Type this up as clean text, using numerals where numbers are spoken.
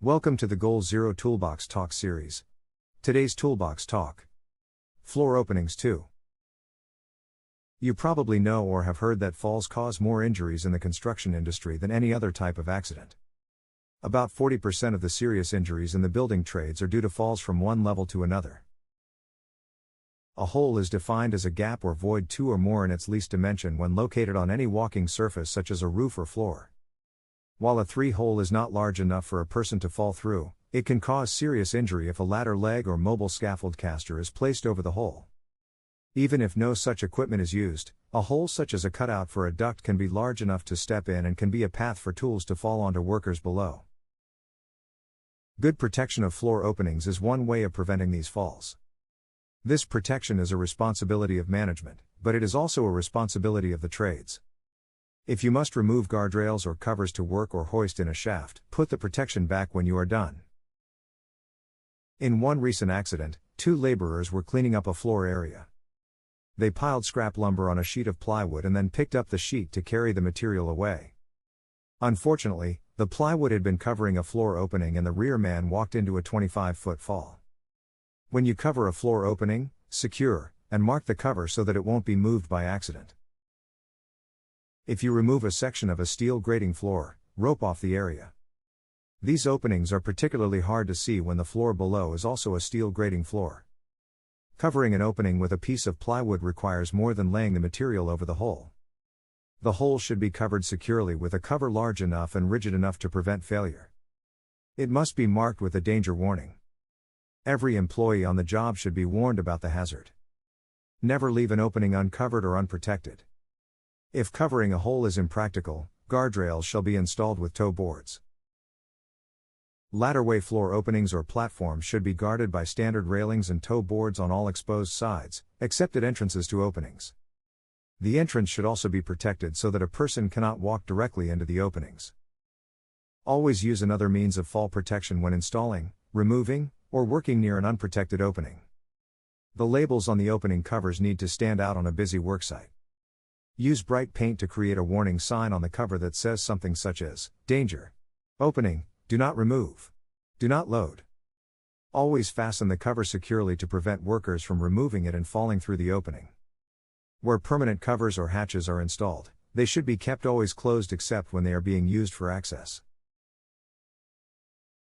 Welcome to the GoalZero Toolbox Talk series. Today's Toolbox Talk: Floor Openings 2. You probably know or have heard that falls cause more injuries in the construction industry than any other type of accident. About 40% of the serious injuries in the building trades are due to falls from one level to another. A hole is defined as a gap or void 2 or more in its least dimension when located on any walking surface such as a roof or floor. While a 3-hole is not large enough for a person to fall through, it can cause serious injury if a ladder leg or mobile scaffold caster is placed over the hole. Even if no such equipment is used, a hole such as a cutout for a duct can be large enough to step in and can be a path for tools to fall onto workers below. Good protection of floor openings is one way of preventing these falls. This protection is a responsibility of management, but it is also a responsibility of the trades. If you must remove guardrails or covers to work or hoist in a shaft, put the protection back when you are done. In one recent accident, 2 laborers were cleaning up a floor area. They piled scrap lumber on a sheet of plywood and then picked up the sheet to carry the material away. Unfortunately, the plywood had been covering a floor opening and the rear man walked into a 25-foot fall. When you cover a floor opening, secure, and mark the cover so that it won't be moved by accident. If you remove a section of a steel grating floor, rope off the area. These openings are particularly hard to see when the floor below is also a steel grating floor. Covering an opening with a piece of plywood requires more than laying the material over the hole. The hole should be covered securely with a cover large enough and rigid enough to prevent failure. It must be marked with a danger warning. Every employee on the job should be warned about the hazard. Never leave an opening uncovered or unprotected. If covering a hole is impractical, guardrails shall be installed with toe boards. Ladderway floor openings or platforms should be guarded by standard railings and toe boards on all exposed sides, except at entrances to openings. The entrance should also be protected so that a person cannot walk directly into the openings. Always use another means of fall protection when installing, removing, or working near an unprotected opening. The labels on the opening covers need to stand out on a busy worksite. Use bright paint to create a warning sign on the cover that says something such as, "Danger. Opening, do not remove. Do not load." Always fasten the cover securely to prevent workers from removing it and falling through the opening. Where permanent covers or hatches are installed, they should be kept always closed except when they are being used for access.